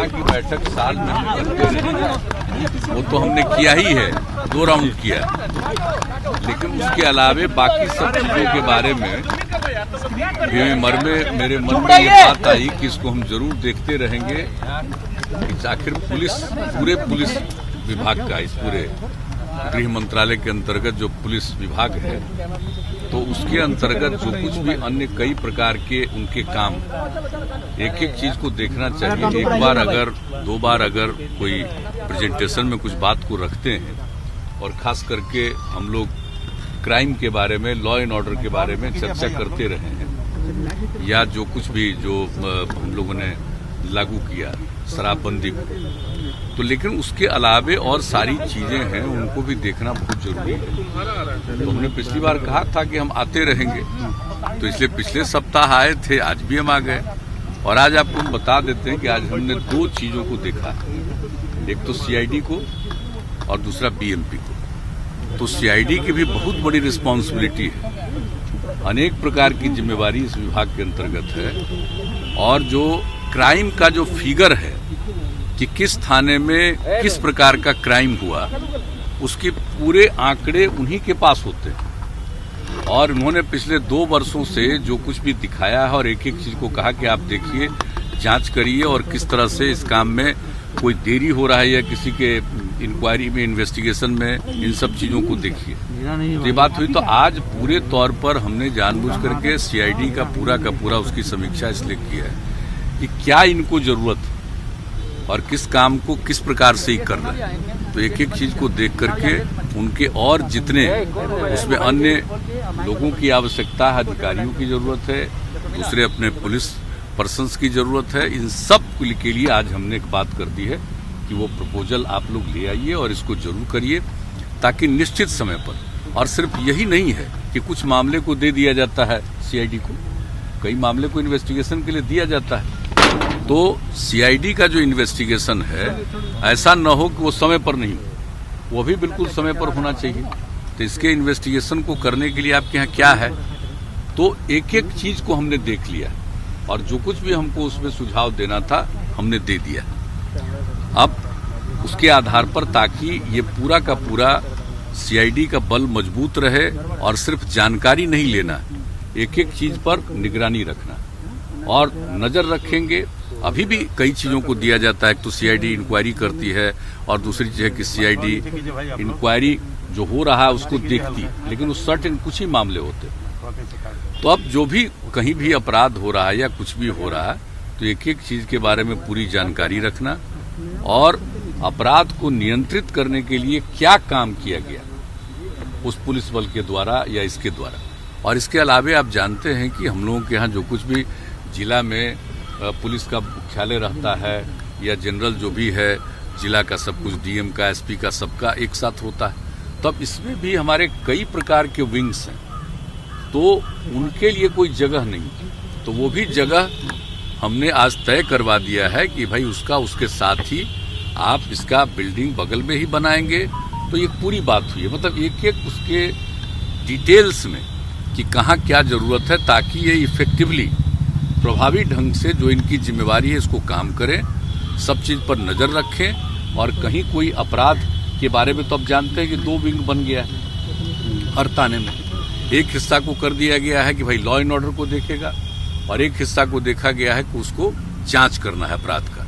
समीक्षा की बैठक साल में करते रहे, वो तो हमने किया ही है, 2 राउंड किया। लेकिन उसके अलावे बाकी सब चीजों के बारे में मेरे मन में ये बात आई कि इसको हम जरूर देखते रहेंगे कि आखिर पूरे पुलिस विभाग का, इस पूरे गृह मंत्रालय के अंतर्गत जो पुलिस विभाग है, तो उसके अंतर्गत जो कुछ भी अन्य कई प्रकार के उनके काम, एक एक चीज को देखना चाहिए। एक बार अगर 2 बार अगर कोई प्रेजेंटेशन में कुछ बात को रखते हैं, और खास करके हम लोग क्राइम के बारे में, लॉ एंड ऑर्डर के बारे में चर्चा करते रहे हैं, या जो कुछ भी जो हम लोगों ने लागू किया शराबबंदी को, तो लेकिन उसके अलावे और सारी चीजें हैं, उनको भी देखना बहुत जरूरी है। तो हमने पिछली बार कहा था कि हम आते रहेंगे, तो इसलिए पिछले सप्ताह आए थे, आज भी हम आ गए। और आज आपको हम बता देते हैं कि आज हमने 2 चीजों को देखा, एक तो सीआईडी को और दूसरा बीएमपी को। तो सीआईडी की भी बहुत बड़ी रिस्पॉन्सिबिलिटी है, अनेक प्रकार की जिम्मेवारी इस विभाग के अंतर्गत है। और जो क्राइम का जो फिगर है कि किस थाने में किस प्रकार का क्राइम हुआ, उसके पूरे आंकड़े उन्हीं के पास होते हैं। और उन्होंने पिछले 2 वर्षों से जो कुछ भी दिखाया है और एक एक चीज को कहा कि आप देखिए, जांच करिए, और किस तरह से इस काम में कोई देरी हो रहा है या किसी के इंक्वायरी में, इन्वेस्टिगेशन में, इन सब चीजों को देखिए। तो ये बात हुई, तो आज पूरे तौर पर हमने जानबूझ करके सीआईडी का पूरा उसकी समीक्षा इसलिए की है कि क्या इनको जरूरत है और किस काम को किस प्रकार से ही कर रहे हैं। तो एक एक चीज को देख करके उनके और जितने उसमें अन्य लोगों की आवश्यकता है, अधिकारियों की जरूरत है, दूसरे अपने पुलिस पर्सन्स की जरूरत है, इन सब के लिए आज हमने एक बात कर दी है कि वो प्रपोजल आप लोग ले आइए और इसको जरूर करिए, ताकि निश्चित समय पर, और सिर्फ यही नहीं है कि कुछ मामले को दे दिया जाता है सीआईडी को, कई मामले को इन्वेस्टिगेशन के लिए दिया जाता है। तो सीआईडी का जो इन्वेस्टिगेशन है, ऐसा न हो कि वो समय पर नहीं हो, वो भी बिल्कुल समय पर होना चाहिए। तो इसके इन्वेस्टिगेशन को करने के लिए आपके यहाँ क्या है, तो एक एक चीज को हमने देख लिया, और जो कुछ भी हमको उसमें सुझाव देना था हमने दे दिया। अब उसके आधार पर, ताकि ये पूरा का पूरा सीआईडी का बल मजबूत रहे, और सिर्फ जानकारी नहीं लेना, एक एक चीज पर निगरानी रखना और नजर रखेंगे। अभी भी कई चीजों को दिया जाता है, एक तो सीआईडी इंक्वायरी करती है, और दूसरी चीज है कि सीआईडी इंक्वायरी जो हो रहा है उसको देखती है, लेकिन वो सर्टेन कुछ ही मामले होते हैं। तो अब जो भी कहीं भी अपराध हो रहा है या कुछ भी हो रहा है, तो एक एक चीज के बारे में पूरी जानकारी रखना, और अपराध को नियंत्रित करने के लिए क्या काम किया गया उस पुलिस बल के द्वारा या इसके द्वारा। और इसके अलावे आप जानते हैं कि हम लोगों के यहाँ जो कुछ भी जिला में पुलिस का मुख्यालय रहता है, या जनरल जो भी है जिला का, सब कुछ डीएम का, एसपी का, सबका एक साथ होता है। तब इसमें भी हमारे कई प्रकार के विंग्स हैं, तो उनके लिए कोई जगह नहीं, तो वो भी जगह हमने आज तय करवा दिया है कि भाई उसका, उसके साथ ही आप इसका बिल्डिंग बगल में ही बनाएंगे। तो ये पूरी बात हुई है, मतलब एक एक उसके डिटेल्स में कि कहाँ क्या जरूरत है, ताकि ये इफेक्टिवली, प्रभावी ढंग से जो इनकी जिम्मेवारी है इसको काम करें, सब चीज पर नजर रखें। और कहीं कोई अपराध के बारे में तो आप जानते हैं कि 2 विंग बन गया है हर थाने में। एक हिस्सा को कर दिया गया है कि भाई लॉ एंड ऑर्डर को देखेगा, और एक हिस्सा को देखा गया है कि उसको जांच करना है अपराध का।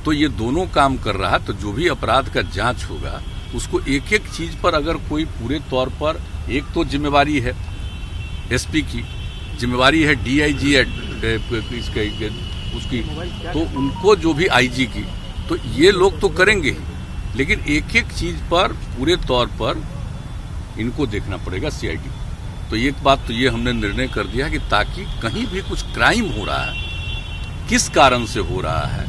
तो ये दोनों काम कर रहा है। तो जो भी अपराध का जांच होगा, उसको एक एक चीज पर अगर कोई पूरे तौर पर, एक तो जिम्मेवारी है एसपी की, जिम्मेवारी है डीआईजी उसकी, तो उनको जो भी आईजी की, तो ये लोग तो करेंगे ही, लेकिन एक एक चीज पर पूरे तौर पर इनको देखना पड़ेगा सीआईडी। तो एक बात तो ये हमने निर्णय कर दिया कि ताकि कहीं भी कुछ क्राइम हो रहा है, किस कारण से हो रहा है,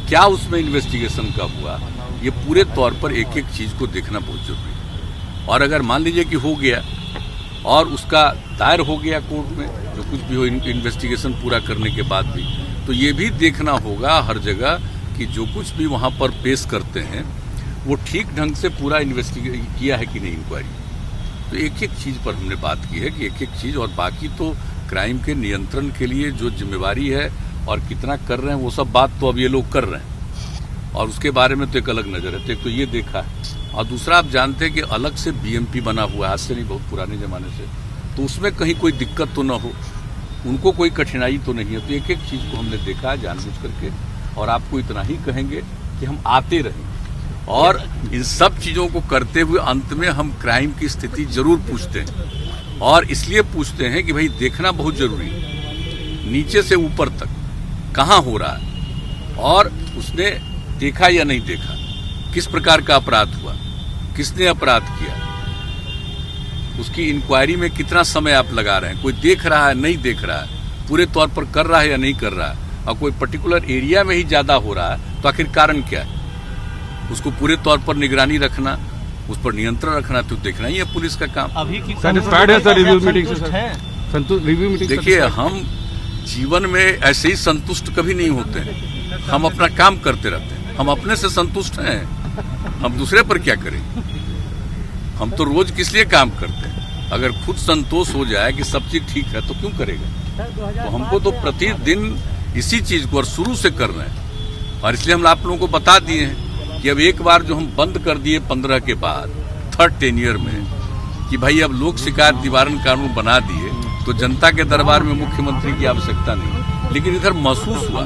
क्या उसमें इन्वेस्टिगेशन का हुआ, ये पूरे तौर पर एक एक चीज को देखना बहुत जरूरी है। और अगर मान लीजिए कि हो गया और उसका दायर हो गया कोर्ट में, जो कुछ भी हो इन्वेस्टिगेशन पूरा करने के बाद भी, तो ये भी देखना होगा हर जगह कि जो कुछ भी वहाँ पर पेश करते हैं वो ठीक ढंग से पूरा इन्वेस्टिगेट किया है कि नहीं, इंक्वायरी। तो एक एक चीज़ पर हमने बात की है कि एक एक चीज़, और बाकी तो क्राइम के नियंत्रण के लिए जो जिम्मेवारी है और कितना कर रहे हैं वो सब बात तो अब ये लोग कर रहे हैं, और उसके बारे में तो एक अलग नज़र है। तो एक तो ये देखा है, और दूसरा आप जानते हैं कि अलग से बीएमपी बना हुआ है, आज से नहीं, बहुत पुराने ज़माने से, तो उसमें कहीं कोई दिक्कत तो ना हो, उनको कोई कठिनाई तो नहीं है। तो एक एक चीज़ को हमने देखा है जानबूझ करके, और आपको इतना ही कहेंगे कि हम आते रहें, और इन सब चीज़ों को करते हुए अंत में हम क्राइम की स्थिति जरूर पूछते हैं, और इसलिए पूछते हैं कि भाई देखना बहुत जरूरी है, नीचे से ऊपर तक कहाँ हो रहा है, और उसने देखा या नहीं देखा, किस प्रकार का अपराध हुआ, किसने अपराध किया, उसकी इंक्वायरी में कितना समय आप लगा रहे हैं, कोई देख रहा है नहीं देख रहा है, पूरे तौर पर कर रहा है या नहीं कर रहा है, और कोई पर्टिकुलर एरिया में ही ज्यादा हो रहा है तो आखिर कारण क्या है, उसको पूरे तौर पर निगरानी रखना, उस पर नियंत्रण रखना, तो देखना ही है पुलिस का काम। अभी की रिव्यू मीटिंग से रिव्यू मीटिंग। देखिए, हम जीवन में ऐसे ही संतुष्ट कभी नहीं होते हैं, हम अपना काम करते रहते हैं, हम अपने से संतुष्ट हैं, हम दूसरे पर क्या करें, हम तो रोज किस लिए काम करते हैं, अगर खुद संतोष हो जाए कि सब चीज ठीक है तो क्यों करेगा। तो हमको तो प्रतिदिन इसी चीज को और शुरू से करना है, और इसलिए हम आप लोगों को बता दिए हैं कि अब एक बार जो हम बंद कर दिए 15 के बाद 3rd टेन्योर में कि भाई अब लोक शिकायत निवारण कानून बना दिए, तो जनता के दरबार में मुख्यमंत्री की आवश्यकता नहीं, लेकिन इधर महसूस हुआ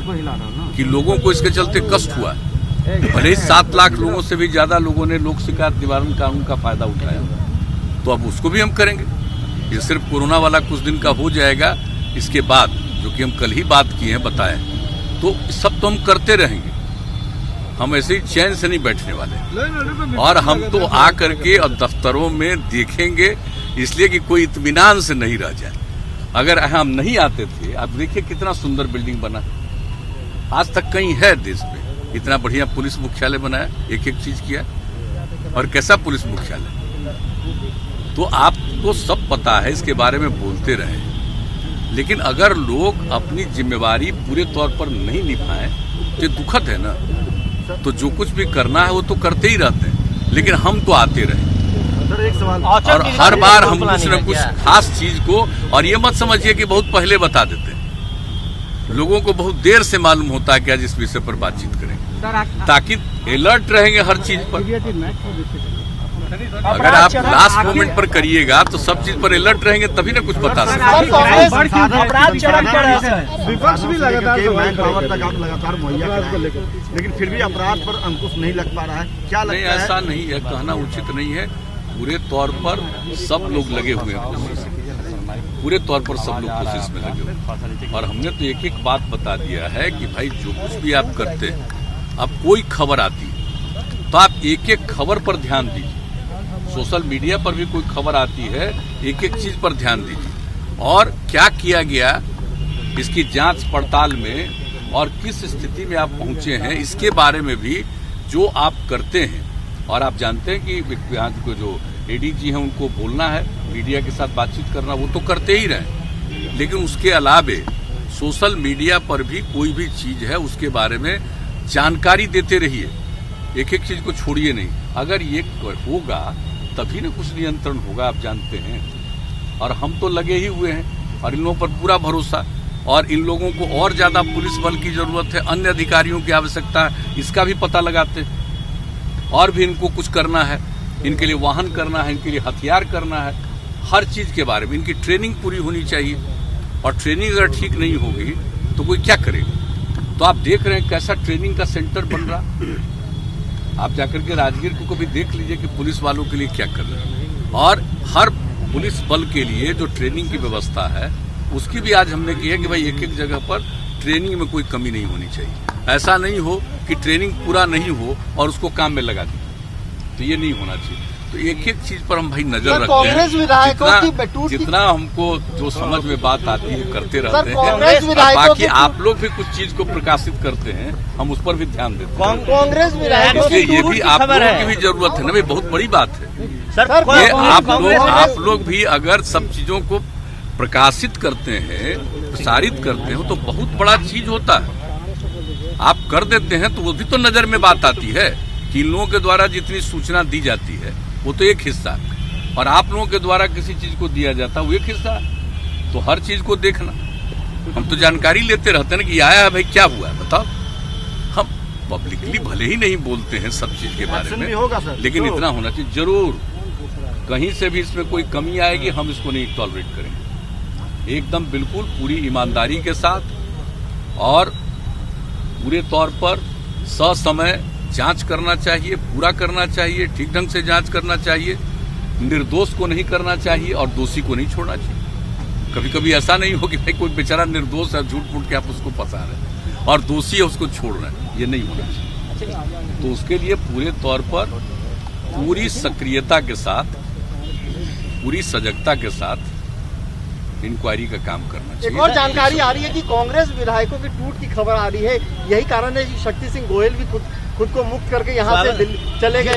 कि लोगों को इसके चलते कष्ट हुआ। भले ही 7 लाख लोगों से भी ज्यादा लोगों ने लोक शिकायत निवारण कानून का फायदा उठाया, तो अब उसको भी हम करेंगे। ये सिर्फ कोरोना वाला कुछ दिन का हो जाएगा, इसके बाद जो कि हम कल ही बात किए हैं बताएं, तो सब तो हम करते रहेंगे, हम ऐसे ही चैन से नहीं बैठने वाले, और हम तो आ करके और दफ्तरों में देखेंगे, इसलिए कि कोई इत्मीनान से नहीं रह जाए। अगर हम नहीं आते थे, आप देखिए कितना सुंदर बिल्डिंग बना, आज तक कहीं है देश में इतना बढ़िया पुलिस मुख्यालय बनाया, एक एक चीज किया, और कैसा पुलिस मुख्यालय। तो आपको सब पता है, इसके बारे में बोलते रहे, लेकिन अगर लोग अपनी जिम्मेवारी पूरे तौर पर नहीं निभाएं तो ये दुखद है ना। तो जो कुछ भी करना है वो तो करते ही रहते हैं, लेकिन हम तो आते रहे, और हर बार हम कुछ न कुछ खास चीज को, और ये मत समझिए कि बहुत पहले बता देते हैं, लोगों को बहुत देर से मालूम होता है कि आज इस विषय पर बातचीत करेंगे, ताकि अलर्ट रहेंगे हर चीज पर। अगर आप लास्ट मोमेंट पर करिएगा तो सब चीज पर अलर्ट रहेंगे, तभी ना कुछ बता सकते। विपक्ष भी लगातार मुहैया करा है, लेकिन फिर भी अपराध पर अंकुश नहीं लग पा रहा है, क्या लगता है? नहीं, ऐसा नहीं है, कहना उचित नहीं है। पूरे तौर पर सब लोग लगे हुए हैं कोशिश, पूरे तौर पर सब लोग कोशिश में लगे हुए, और हमने तो एक एक बात बता दिया है कि भाई जो कुछ भी आप करते हैं, अब कोई खबर आती है तो आप एक एक खबर पर ध्यान दीजिए, सोशल मीडिया पर भी कोई खबर आती है, एक एक चीज पर ध्यान दीजिए, और क्या किया गया इसकी जांच पड़ताल में, और किस स्थिति में आप पहुंचे हैं इसके बारे में भी जो आप करते हैं। और आप जानते हैं कि यहाँ को जो एडीजी हैं उनको बोलना है, मीडिया के साथ बातचीत करना, वो तो करते ही रहे, लेकिन उसके अलावे सोशल मीडिया पर भी कोई भी चीज है उसके बारे में जानकारी देते रहिए, एक एक चीज को छोड़िए नहीं। अगर ये होगा तभी ना कुछ नियंत्रण होगा, आप जानते हैं, और हम तो लगे ही हुए हैं, और इन लोगों पर पूरा भरोसा, और इन लोगों को और ज्यादा पुलिस बल की जरूरत है, अन्य अधिकारियों की आवश्यकता है, इसका भी पता लगाते, और भी इनको कुछ करना है, इनके लिए वाहन करना है, इनके लिए हथियार करना है, हर चीज के बारे में इनकी ट्रेनिंग पूरी होनी चाहिए, और ट्रेनिंग अगर ठीक नहीं होगी तो कोई क्या करेगा। तो आप देख रहे हैं कैसा ट्रेनिंग का सेंटर बन रहा, आप जाकर के राजगीर को कभी देख लीजिए कि पुलिस वालों के लिए क्या कर रहे हैं, और हर पुलिस बल के लिए जो ट्रेनिंग की व्यवस्था है उसकी भी आज हमने की है कि भाई एक एक जगह पर ट्रेनिंग में कोई कमी नहीं होनी चाहिए। ऐसा नहीं हो कि ट्रेनिंग पूरा नहीं हो और उसको काम में लगा दी, तो ये नहीं होना चाहिए। तो एक एक चीज पर हम भाई नजर रखते हैं, जितना हमको जो समझ में बात आती है करते रहते हैं, बाकी आप लोग भी कुछ चीज को प्रकाशित करते हैं, हम उस पर भी ध्यान देते हैं। कांग्रेस इसलिए ये भी आप लोगों की भी जरूरत है ना भाई, बहुत बड़ी बात है ये। आप लोग भी अगर सब चीजों को प्रकाशित करते हैं, प्रसारित करते हैं, तो बहुत बड़ा चीज होता है। आप कर देते हैं तो वो भी तो नजर में बात आती है कि इन लोगों के द्वारा जितनी सूचना दी जाती है वो तो एक हिस्सा, और आप लोगों के द्वारा किसी चीज को दिया जाता है वो एक हिस्सा, तो हर चीज को देखना। हम तो जानकारी लेते रहते हैं ना कि आया है भाई, क्या हुआ है बताओ। हम पब्लिकली भले ही नहीं बोलते हैं सब चीज के बारे एक्शन भी में, होगा सर, लेकिन जरूर। इतना होना चाहिए जरूर, कहीं से भी इसमें कोई कमी आएगी हम इसको नहीं टॉलरेट करेंगे। एकदम बिल्कुल पूरी ईमानदारी के साथ और पूरे तौर पर ससमय जांच करना चाहिए, पूरा करना चाहिए, ठीक ढंग से जांच करना चाहिए, निर्दोष को नहीं करना चाहिए और दोषी को नहीं छोड़ना चाहिए। कभी कभी ऐसा नहीं हो कि भाई कोई बेचारा निर्दोष है, झूठ मूठ के आप उसको फंसा रहे हैं और दोषी है उसको छोड़ रहे हैं, ये नहीं होना चाहिए। तो उसके लिए पूरे तौर पर पूरी सक्रियता के साथ, पूरी सजगता के साथ इंक्वायरी का काम करना चाहिए। एक और जानकारी आ रही है कि कांग्रेस विधायकों की टूट की खबर आ रही है, यही कारण है कि शक्ति सिंह गोयल भी खुद को मुक्त करके यहाँ से चले गए।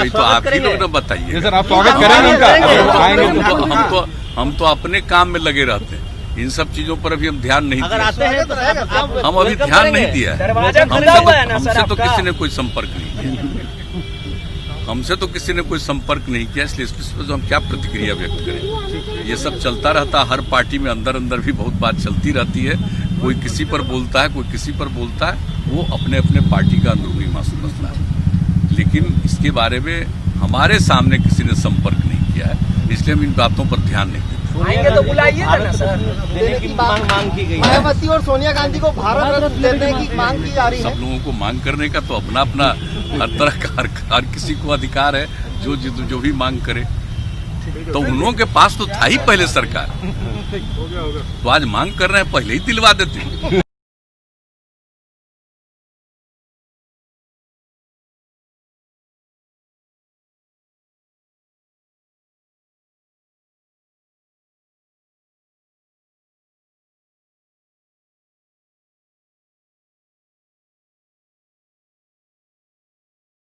तो आप ही लोग ना बताइए सर, आप स्वागत करेंगे? हम तो अपने काम में लगे रहते हैं, इन सब चीजों पर अभी हम ध्यान नहीं दिया। हम अभी ध्यान नहीं दिया है। हमसे तो किसी ने कोई संपर्क नहीं किया, हमसे तो किसी ने कोई संपर्क नहीं किया, इसलिए इस पर हम क्या प्रतिक्रिया व्यक्त करें। ये सब चलता रहता, हर पार्टी में अंदर अंदर भी बहुत बात चलती रहती है, कोई किसी पर बोलता है, कोई किसी पर बोलता है, वो अपने अपने पार्टी का अंदरूनी मसला है। लेकिन इसके बारे में हमारे सामने किसी ने संपर्क नहीं किया है, इसलिए हम इन बातों पर ध्यान नहीं देते। आएंगे तो बुलाइए ना सर, देने की मांग की गई है। मायावती और सोनिया गांधी को भारत रत्न देने की मांग की जा रही है। सब लोगों को मांग करने का तो अपना अपना हर तरह का हर किसी को अधिकार है, जो भी मांग करे। तो उन लोगों के पास तो था ही पहले सरकार, तो आज मांग कर रहे हैं, पहले ही दिलवा देते।